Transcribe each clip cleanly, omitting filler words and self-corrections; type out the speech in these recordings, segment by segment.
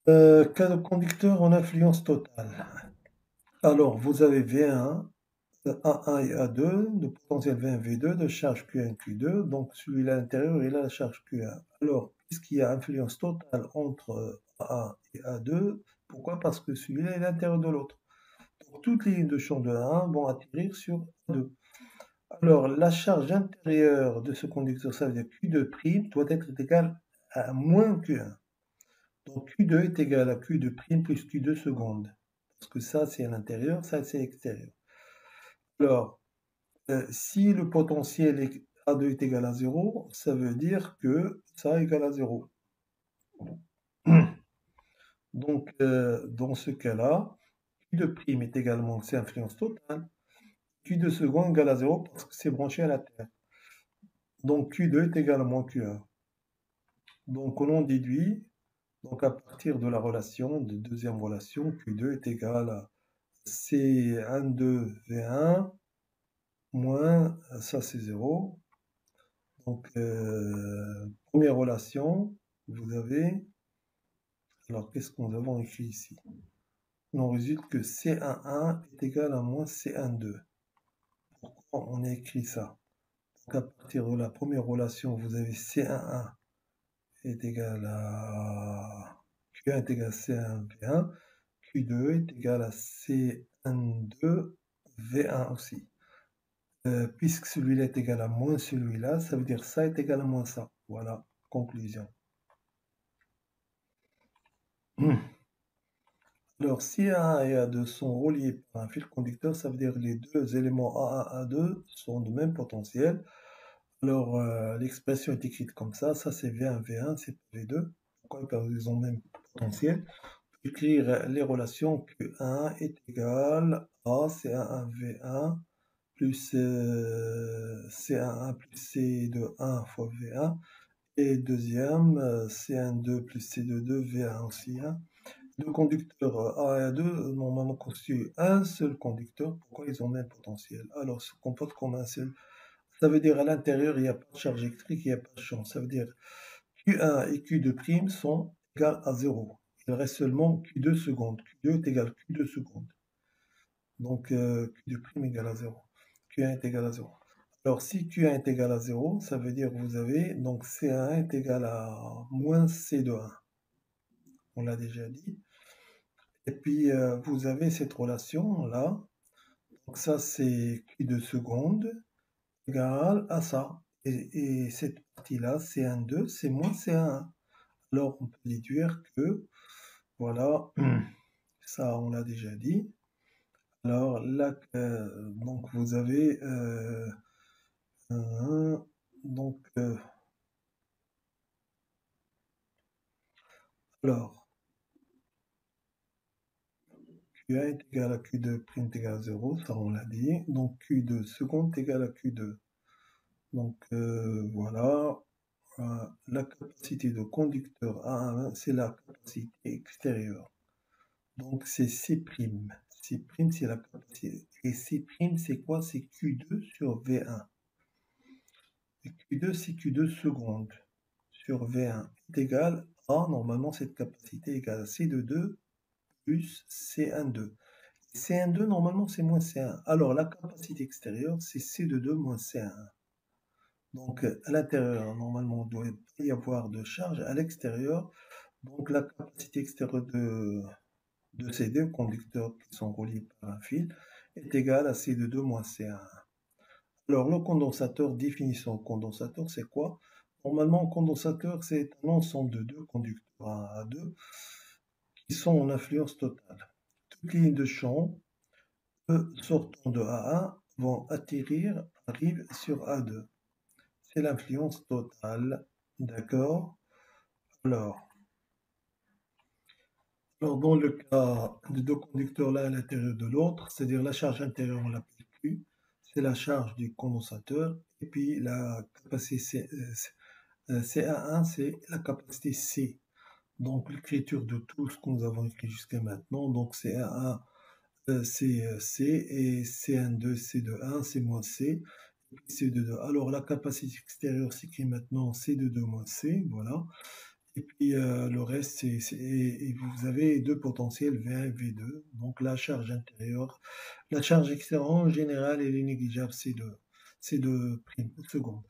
Cas de conducteur en influence totale. Alors, vous avez V1, A1 et A2, de potentiel V1, V2, de charge Q1, Q2. Donc, celui-là à l'intérieur, il a la charge Q1. Alors, puisqu'il y a influence totale entre A1 et A2, pourquoi? Parce que celui-là est à l'intérieur de l'autre. Donc, toutes les lignes de champ de A1 vont atterrir sur A2. Alors, la charge intérieure de ce conducteur, ça veut dire Q2' doit être égale à moins Q1. Donc Q2 est égal à Q2' plus Q2 secondes. Parce que ça, c'est à l'intérieur, ça, c'est extérieur. Alors, si le potentiel A2 est égal à 0, ça veut dire que ça est égal à 0. Donc, dans ce cas-là, Q2' est également, c'est influence totale. Q2 secondes égale à 0 parce que c'est branché à la Terre. Donc Q2 est égal à moins Q1. Donc on en déduit, donc à partir de la relation, de deuxième relation, Q2 est égal à C12 V1 moins, ça c'est 0. Donc, première relation, vous avez, alors qu'est-ce que nous avons écrit ici? Il en résulte que C11 est égal à moins C12. Pourquoi on a écrit ça? Donc à partir de la première relation, vous avez C11 est égal à Q1 est égal à C1 V1, Q2 est égal à C12 V1 aussi. Puisque celui-là est égal à moins celui-là, ça veut dire ça est égal à moins ça. Voilà, conclusion. Alors, si A1 et A2 sont reliés par un fil conducteur, ça veut dire que les deux éléments A1 et A2 sont de même potentiel. Alors, l'expression est écrite comme ça c'est V1, V1, c'est pour les deux. Pourquoi? Parce qu'ils ont le même potentiel. On peut écrire les relations que 1 est égal à C11 V1 plus C11 plus C21 fois V1. Et deuxième, C12 plus C22 V1 aussi. Hein. Deux conducteurs A et A2 normalement constituent un seul conducteur. Pourquoi ils ont le même potentiel? Alors, se comportent comme un seul. Ça veut dire à l'intérieur, il n'y a pas de charge électrique, il n'y a pas de champ. Ça veut dire Q1 et Q2' sont égales à 0. Il reste seulement Q2 secondes. Q2 est égal à Q2 secondes. Donc Q2' égale à 0. Q1 est égal à 0. Alors si Q1 est égal à 0, ça veut dire que vous avez, donc C1 est égal à moins C de 1. On l'a déjà dit. Et puis vous avez cette relation là. Donc ça c'est Q2 secondes égale à ça. Et cette partie-là, C12, c'est moins C1. Alors on peut déduire que, voilà, ça on l'a déjà dit. Alors là, donc vous avez donc alors Q1 est égal à Q2' est égal à 0, ça on l'a dit. Donc Q2 seconde est égal à Q2. Donc voilà, la capacité de conducteur A1, c'est la capacité extérieure. Donc c'est C'. C', c'est la capacité. Et C', c'est quoi? C'est Q2 sur V1. Et Q2, c'est Q2 secondes sur V1 est égal à, normalement, cette capacité est égale à C de 2 plus C12. C12, normalement, c'est moins C1. Alors, la capacité extérieure, c'est C de 2 moins C1. Donc, à l'intérieur, normalement, il doit y avoir de charge. À l'extérieur, donc la capacité extérieure de ces deux conducteurs qui sont reliés par un fil est égale à C de 2 moins C1. Alors, le condensateur, définition condensateur, c'est quoi? Normalement, un condensateur, c'est un ensemble de deux conducteurs A1 A2 qui sont en influence totale. Toutes les lignes de champ, sortant de A1, vont arrivent sur A2. C'est l'influence totale. D'accord? Alors, alors, dans le cas de deux conducteurs l'un à l'intérieur de l'autre, c'est-à-dire la charge intérieure, on l'appelle Q, c'est la charge du condensateur, et puis la capacité CA1, c'est la capacité C. Donc l'écriture de tout ce que nous avons écrit jusqu'à maintenant, donc CA1, c'est C, et CN2, c'est de 1, c'est moins C, et puis C de 2. Alors la capacité extérieure s'écrit maintenant C de 2 moins C, voilà. Et puis le reste, et vous avez deux potentiels V1 et V2. Donc la charge intérieure, la charge extérieure en général, elle est négligeable, c'est de prime seconde.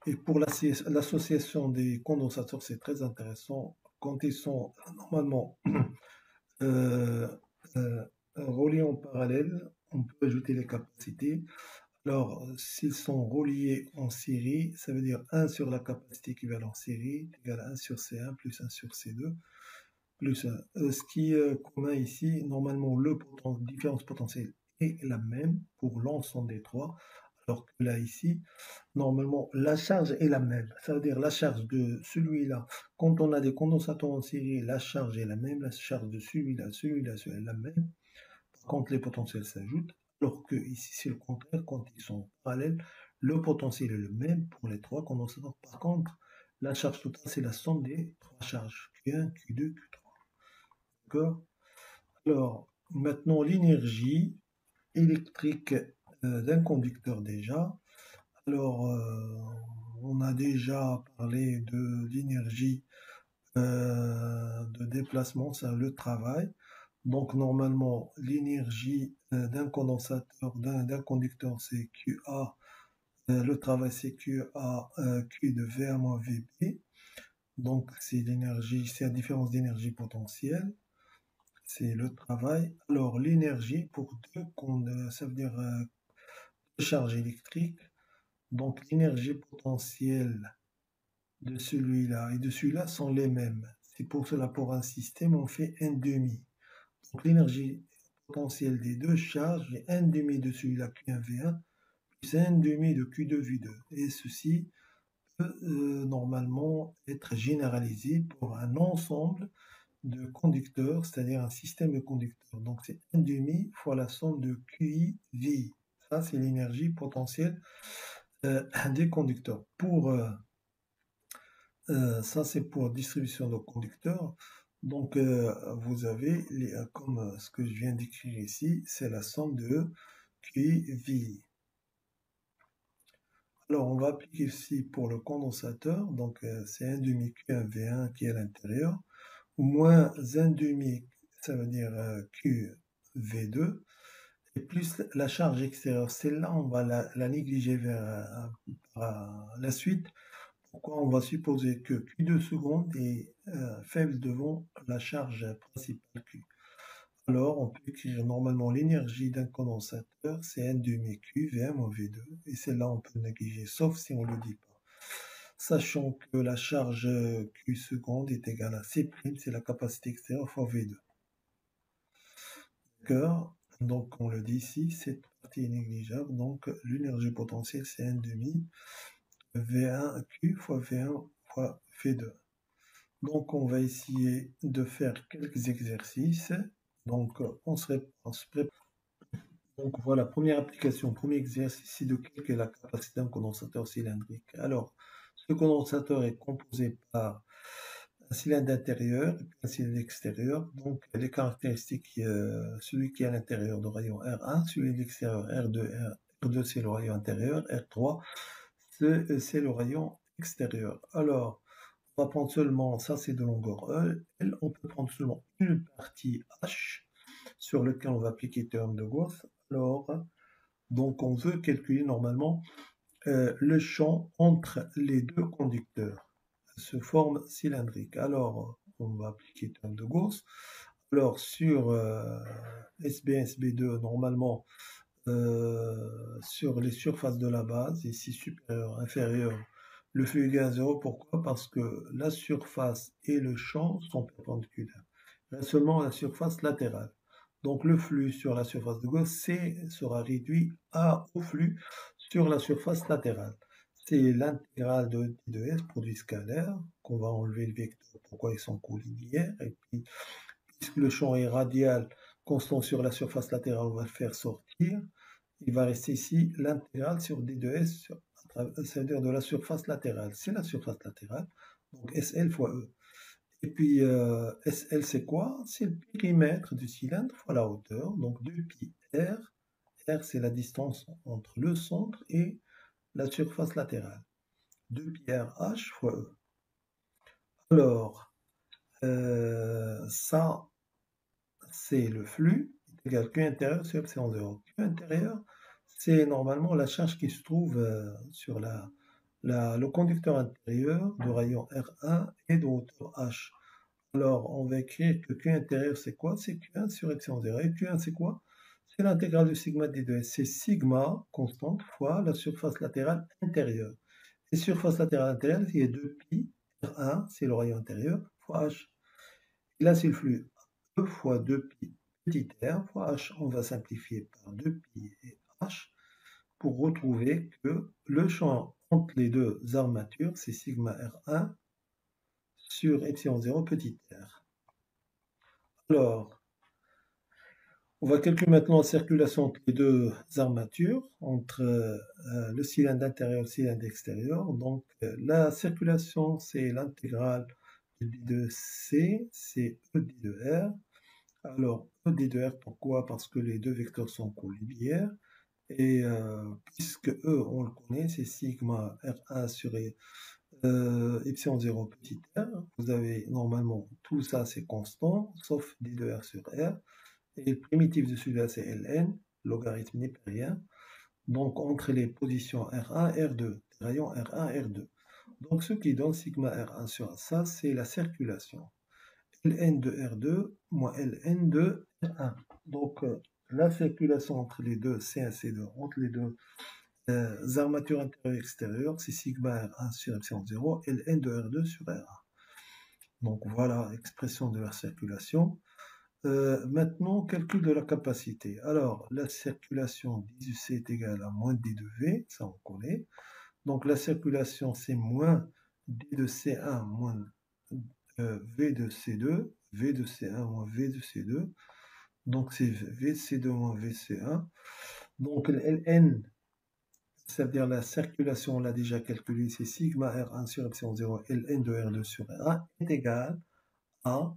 Et pour l'association des condensateurs, c'est très intéressant. Quand ils sont normalement euh, euh, reliés en parallèle, on peut ajouter les capacités. Alors, s'ils sont reliés en série, ça veut dire un sur la capacité équivalente série égale un sur C1 plus un sur C2 plus 1. Ce qui est commun ici, normalement, différence potentielle est la même pour l'ensemble des trois, alors que là, ici, normalement, la charge est la même. Ça veut dire la charge de celui-là, quand on a des condensateurs en série, la charge est la même, la charge de celui-là, c'est la même quand les potentiels s'ajoutent, alors que ici c'est le contraire, quand ils sont parallèles, le potentiel est le même pour les trois condensateurs. Par contre, la charge totale, c'est la somme des trois charges, Q1, Q2, Q3. D'accord? Alors, maintenant l'énergie électrique d'un conducteur déjà. Alors, on a déjà parlé de l'énergie de déplacement, c'est le travail. Donc normalement, l'énergie d'un condensateur, d'un conducteur, c'est QA. Le travail, c'est QA, Q de V1 moins VP. Donc c'est l'énergie, c'est la différence d'énergie potentielle. C'est le travail. Alors l'énergie pour ça veut dire deux charges électriques. Donc l'énergie potentielle de celui-là et de celui-là sont les mêmes. C'est pour cela, pour un système, on fait un demi. Donc l'énergie potentielle des deux charges est 1 demi de celui-là Q1 V1 plus 1 demi de Q2 V2. Et ceci peut normalement être généralisé pour un ensemble de conducteurs, c'est-à-dire un système de conducteurs. Donc c'est 1 demi fois la somme de QI VI. Ça, c'est l'énergie potentielle des conducteurs. Ça, c'est pour distribution de conducteurs. Donc, vous avez, comme ce que je viens d'écrire ici, c'est la somme de QI. Alors, on va appliquer ici pour le condensateur. Donc, c'est 1 demi Q1 V1 qui est à l'intérieur, moins 1 demi, ça veut dire Q V2, et plus la charge extérieure. Celle-là, on va la négliger par la suite. Pourquoi on va supposer que Q2 secondes est faible devant la charge principale Q. Alors, on peut écrire normalement l'énergie d'un condensateur, c'est 1 demi Q V1 moins V2. Et celle-là, on peut négliger, sauf si on ne le dit pas. Sachant que la charge Q seconde est égale à C', c'est la capacité extérieure fois V2. D'accord? Donc, on le dit ici, cette partie est négligeable. Donc, l'énergie potentielle, c'est 1 demi V1Q fois V1 fois V2. Donc, on va essayer de faire quelques exercices. Donc, on se prépare. Donc, voilà, première application, premier exercice, c'est de calculer la capacité d'un condensateur cylindrique. Alors, ce condensateur est composé par un cylindre intérieur et un cylindre extérieur. Donc, les caractéristiques, celui qui est à l'intérieur de rayon R1, celui de l'extérieur R2, R2 c'est le rayon intérieur, R3 c'est le rayon extérieur. Alors, on va prendre seulement, ça c'est de longueur L, on peut prendre seulement une partie H sur lequel on va appliquer le théorème de Gauss. Alors, donc on veut calculer normalement le champ entre les deux conducteurs, se forme cylindrique. Alors, on va appliquer le théorème de Gauss. Alors, sur SB1, SB2, normalement, sur les surfaces de la base, ici supérieur, inférieur, le flux égale à 0. Pourquoi? Parce que la surface et le champ sont perpendiculaires. Il reste seulement la surface latérale. Donc le flux sur la surface de Gauss sera réduit au flux sur la surface latérale. C'est l'intégrale de t de s, produit scalaire, qu'on va enlever le vecteur, pourquoi ils sont collinéaires, et puis puisque le champ est radial, constant sur la surface latérale, on va le faire sortir. Il va rester ici l'intégrale sur d de s, c'est-à-dire de la surface latérale. C'est la surface latérale, donc SL fois E. Et puis SL c'est quoi? C'est le périmètre du cylindre fois la hauteur, donc 2pi r. R c'est la distance entre le centre et la surface latérale. 2pi r h fois E. Alors, Ça, c'est le flux, est égal Q intérieur sur epsilon 0. Q intérieur, c'est normalement la charge qui se trouve sur le conducteur intérieur de rayon R1 et de hauteur H. Alors, on va écrire que Q intérieur, c'est quoi? C'est Q1 sur epsilon 0. Et Q1, c'est quoi? C'est l'intégrale de sigma d de S. C'est sigma constante fois la surface latérale intérieure. Et surface latérale intérieure, il y a 2pi, R1, c'est le rayon intérieur, fois H. Et là, c'est le flux E fois 2pi petit r fois H. On va simplifier par 2pi et H pour retrouver que le champ entre les deux armatures, c'est sigma R1 sur epsilon 0 petit r. Alors, on va calculer maintenant la circulation entre les deux armatures, entre le cylindre intérieur et le cylindre extérieur. Donc, la circulation, c'est l'intégrale de d de C, c'est E d de R. Alors, E d de R, pourquoi? Parce que les deux vecteurs sont collinéaires. Et puisque E, on le connaît, c'est sigma R1 sur epsilon 0 petit r. Vous avez normalement tout ça, c'est constant, sauf d de R sur R. Et le primitif de celui-là, c'est Ln, logarithme népérien. Donc, entre les positions R1 et R2, rayon R1 et R2. Donc, ce qui donne sigma R1 sur ça, c'est la circulation. Ln de R2 moins Ln de R1. Donc, la circulation entre les deux C1, C2, entre les deux armatures intérieures et extérieures, c'est sigma R1 sur epsilon 0, Ln de R2 sur R1. Donc, voilà l'expression de la circulation. Maintenant, calcul de la capacité. Alors, la circulation d du C est égale à moins d de V, ça on connaît. Donc, la circulation, c'est moins d de C1 moins V de C2, V de C1 moins V de C2. Donc, c'est V de C2 moins V de C1. Donc, Ln, ça veut dire la circulation, on l'a déjà calculé, c'est sigma R1 sur epsilon 0, Ln de R2 sur R1 est égal à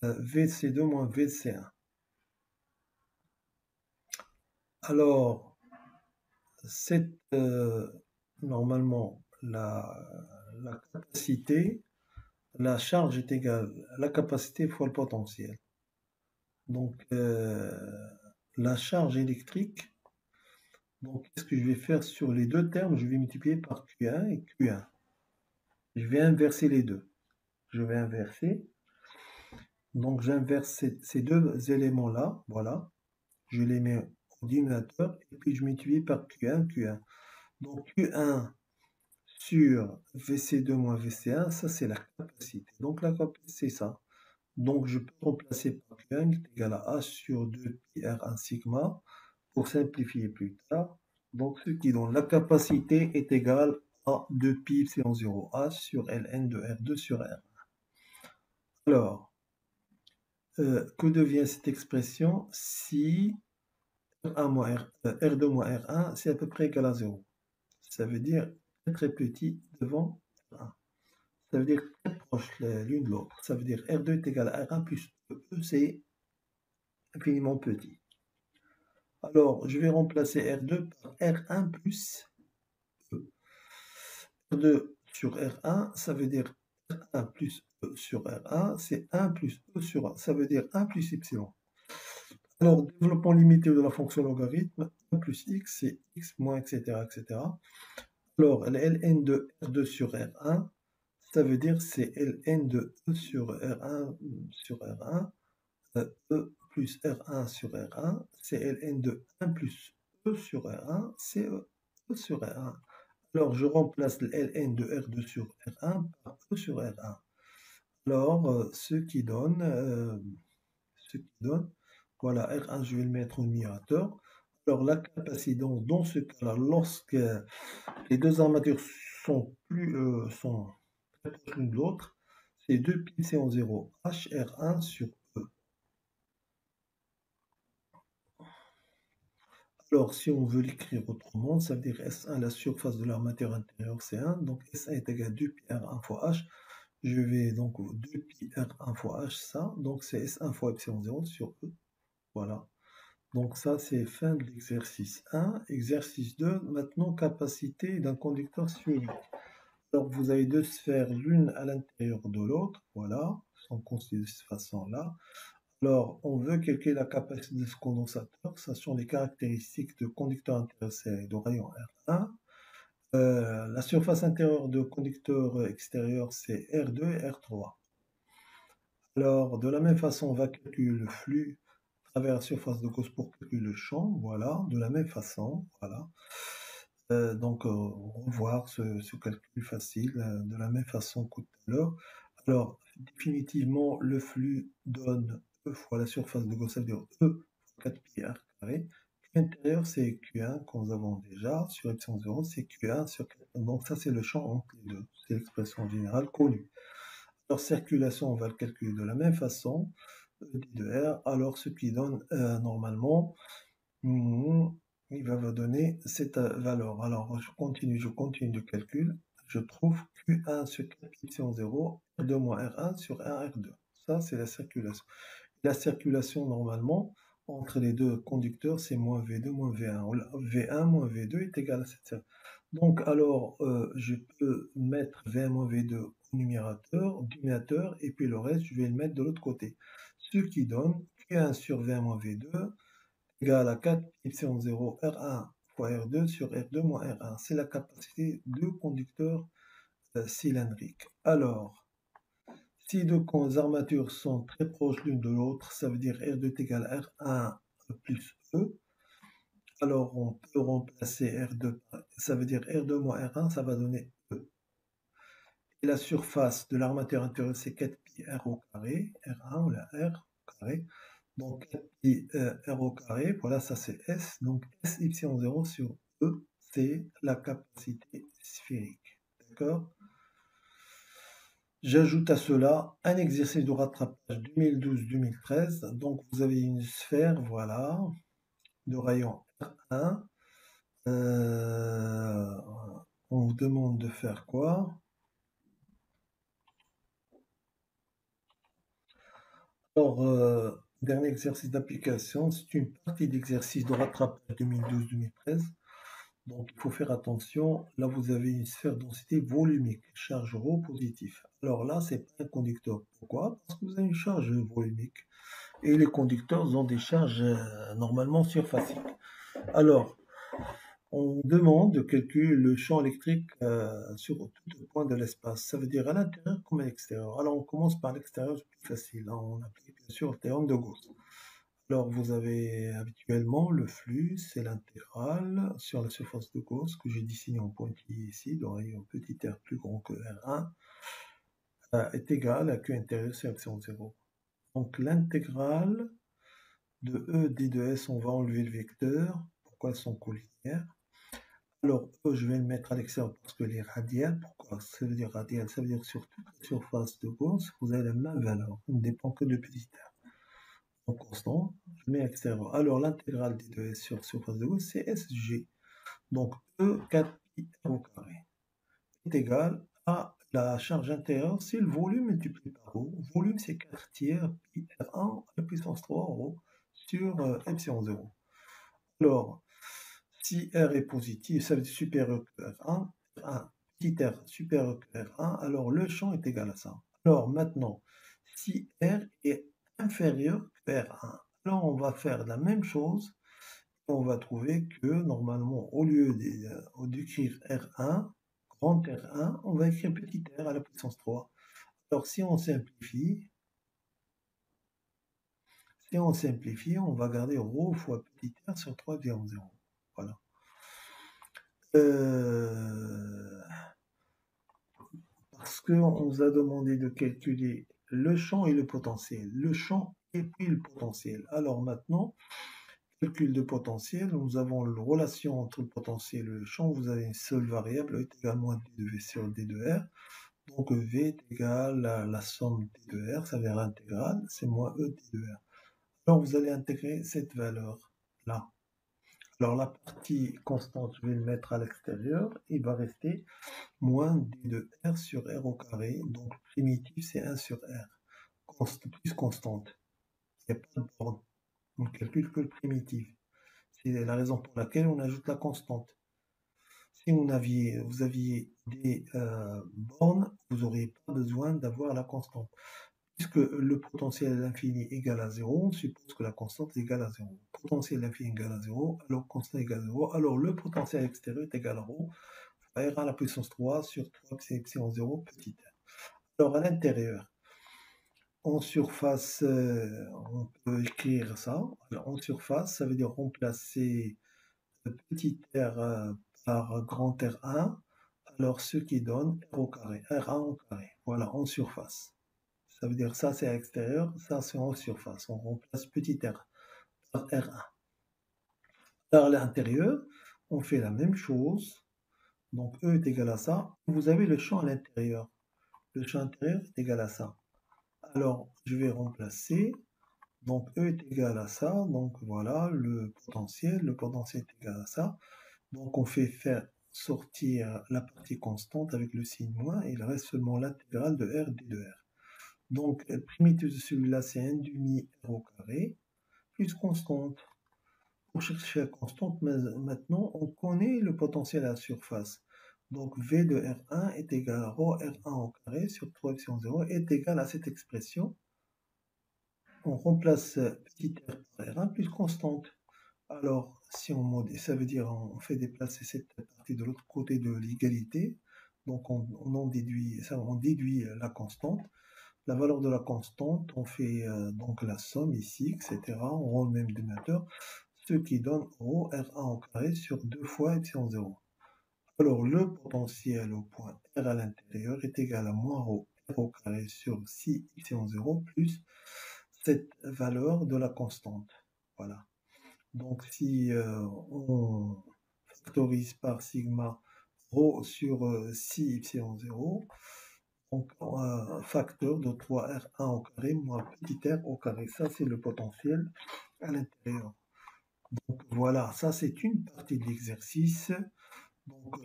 V de C2 moins V de C1. Alors, normalement, la capacité, la charge est égale à la capacité fois le potentiel. Donc, la charge électrique, donc qu'est-ce que je vais faire sur les deux termes? Je vais multiplier par Q1 et Q1. Je vais inverser les deux. Je vais inverser. Donc, j'inverse ces deux éléments-là, voilà. Je les mets au dénominateur et puis je multiplie par Q1, Q1. Donc, Q1 sur VC2 moins VC1, ça c'est la capacité. Donc, la capacité, c'est ça. Donc, je peux remplacer par Q1 qui est égal à H sur 2pi R1 sigma pour simplifier plus tard. Donc, ce qui donne la capacité est égale à 2pi epsilon 0 H sur Ln de R2 sur R1. Alors, que devient cette expression si R2 moins R1, c'est à peu près égal à 0? Ça veut dire très petit devant R1. Ça veut dire très proche l'une de l'autre. Ça veut dire R2 est égal à R1 plus E. E, c'est infiniment petit. Alors, je vais remplacer R2 par R1 plus E. R2 sur R1, ça veut dire R1 plus E sur R1, c'est 1 plus E sur 1. Ça veut dire 1 plus epsilon. Alors, développement limité de la fonction logarithme, 1 plus x, c'est x moins, etc., etc. Alors, Ln de R2 sur R1, ça veut dire c'est Ln de E sur R1 sur R1, E plus R1 sur R1, c'est Ln de 1 plus E sur R1, c'est E sur R1. Alors, je remplace le Ln de R2 sur R1 par E sur R1. Alors, ce qui donne, voilà, R1, je vais le mettre au numérateur. Alors, la capacité, dans ce cas-là, lorsque les deux armatures sont très proches l'une de l'autre, c'est 2pi c'est en 0, HR1 sur E. Alors, si on veut l'écrire autrement, ça veut dire S1, la surface de l'armature intérieure, c'est 1. Donc, S1 est égal à 2pi R1 fois H. Je vais donc 2pi R1 fois H, ça. Donc, c'est S1 fois epsilon 0 sur E. Voilà. Donc, ça, c'est fin de l'exercice 1. Exercice 2, maintenant, capacité d'un conducteur sphérique. Alors, vous avez deux sphères, l'une à l'intérieur de l'autre. Voilà. sont constitués de cette façon-là. Alors, on veut calculer la capacité de ce condensateur, sachant les caractéristiques de conducteur intérieur de rayon R1. La surface intérieure de conducteur extérieur, c'est R2 et R3. Alors, de la même façon, on va calculer le flux à travers la surface de Gauss pour calculer le champ. Voilà, de la même façon. Voilà. Donc, revoir ce calcul facile de la même façon que tout à l'heure. Alors, définitivement, le flux donne E fois la surface de Gauss, ça veut dire E fois 4pi r carré. Q intérieur, c'est Q1 que nous avons déjà. Sur epsilon 0, c'est Q1 sur 4. Donc, ça, c'est le champ entre les deux. C'est l'expression générale connue. Alors, circulation, on va le calculer de la même façon. E d de R. Alors, ce qui donne normalement, il va me donner cette valeur. Alors, je continue le calcul. Je trouve Q1 sur 4 epsilon 0, R2 moins R1 sur 1 R2. Ça, c'est la circulation. La circulation, normalement, entre les deux conducteurs, c'est moins V2 moins V1. V1 moins V2 est égal à cette circulation. Donc, alors, je peux mettre V1 moins V2 au numérateur, et puis le reste, je vais le mettre de l'autre côté. Ce qui donne Q1 sur V1 moins V2 égale à 4 epsilon 0 R1 fois R2 sur R2 moins R1. C'est la capacité de conducteur cylindrique. Alors, si deux armatures sont très proches l'une de l'autre, ça veut dire R2 est égal à R1 plus E. Alors, on peut remplacer R2, ça veut dire R2 moins R1, ça va donner E. Et la surface de l'armature intérieure, c'est 4pi R au carré, R1 ou la R au carré. Donc 4pi R au carré, voilà, ça c'est S. Donc S epsilon 0 sur E, c'est la capacité sphérique. D'accord? J'ajoute à cela un exercice de rattrapage 2012-2013. Donc vous avez une sphère, voilà, de rayon R1. On vous demande de faire quoi? Alors, dernier exercice d'application, c'est une partie d'exercice de rattrapage 2012-2013. Donc, il faut faire attention. Là, vous avez une sphère densité volumique, charge ρ positif. Alors là, c'est pas un conducteur. Pourquoi? Parce que vous avez une charge volumique. Et les conducteurs ont des charges normalement surfaciques. Alors, on demande de calculer le champ électrique sur tout le point de l'espace. Ça veut dire à l'intérieur comme à l'extérieur. Alors, on commence par l'extérieur, c'est plus facile. On applique bien sûr le théorème de Gauss. Alors, vous avez habituellement le flux, c'est l'intégrale sur la surface de Gauss que j'ai dessiné en pointillé ici, donc un petit r plus grand que R1, est égal à Q intérieur sur epsilon 0. Donc, l'intégrale de E d de S, on va enlever le vecteur. Pourquoi elles sont collinéaires? Alors, E, je vais le mettre à l'extérieur parce que les radiales, pourquoi ça veut dire radial? Ça veut dire que sur toute la surface de Gauss, vous avez la même valeur. On ne dépend que de petit r. En constant, je mets à l'extérieur. Alors, l'intégrale d de S sur surface de Gauss, c'est SG. Donc, E 4pi r au carré est égal à la charge intérieure, c'est le volume multiplié par ρ. Volume, c'est 4 tiers pi R1 à la puissance 3 ρ sur epsilon 0. Alors, si R est positif, ça veut dire supérieur que R1, R1 petit r supérieur que R1, alors le champ est égal à ça. Alors maintenant, si R est inférieur que R1, alors on va faire la même chose. On va trouver que normalement, au lieu d'écrire R1, grand R1, on va écrire petit r à la puissance 3. Alors si on simplifie, on va garder ρ fois petit r sur 3,0. Voilà. Parce qu'on nous a demandé de calculer le champ et le potentiel. Le champ et puis le potentiel. Alors maintenant, calcul de potentiel, nous avons la relation entre le potentiel et le champ. Vous avez une seule variable, E est égal à moins d de V sur d de R. Donc V est égal à la somme d de R, ça veut dire l'intégrale, c'est moins E d de R. Alors vous allez intégrer cette valeur-là. Alors la partie constante, je vais le mettre à l'extérieur, il va rester moins d de R sur R au carré, donc primitif c'est 1 sur R, plus constante. Il n'y a pas de borne, on ne calcule que le primitif. C'est la raison pour laquelle on ajoute la constante. Si vous aviez des bornes, vous n'auriez pas besoin d'avoir la constante. Puisque le potentiel à l'infini égale à zéro, on suppose que la constante est égale à zéro. Potentiel à l'infini égale à zéro, alors constante égale à zéro, alors le potentiel extérieur est égal à ρ, R à la puissance 3 sur 3 psi epsilon 0 petit r. Alors à l'intérieur, en surface, on peut écrire ça. Alors, en surface, ça veut dire remplacer le petit r par grand R1, alors ce qui donne R au carré, R1 au carré. Voilà, en surface. Ça veut dire ça c'est à l'extérieur, ça c'est en surface. On remplace petit r par R1. Alors à l'intérieur, on fait la même chose. Donc E est égal à ça. Vous avez le champ à l'intérieur. Le champ intérieur est égal à ça. Alors je vais remplacer. Donc E est égal à ça. Donc voilà le potentiel. Le potentiel est égal à ça. Donc on fait faire sortir la partie constante avec le signe moins. Et il reste seulement l'intégrale de R d de R. Donc, primitive de celui-là, c'est 1 demi R au carré, plus constante. Pour chercher la constante, maintenant, on connaît le potentiel à la surface. Donc, V de R1 est égal à ρ R1 au carré sur 3 epsilon 0 est égal à cette expression. On remplace petit r par R1 plus constante. Alors, si on modifie, ça veut dire on fait déplacer cette partie de l'autre côté de l'égalité. Donc, on déduit la constante. La valeur de la constante, on fait donc la somme ici, etc. On rend le même dénominateur, ce qui donne ρ R1 au carré sur 2 fois epsilon 0. Alors le potentiel au point R à l'intérieur est égal à moins ρ R au carré sur 6 epsilon 0 plus cette valeur de la constante. Voilà. Donc si on factorise par sigma ρ sur 6 epsilon 0, donc un facteur de 3R1 au carré moins petit r au carré. Ça, c'est le potentiel à l'intérieur. Donc voilà, ça c'est une partie de l'exercice. Donc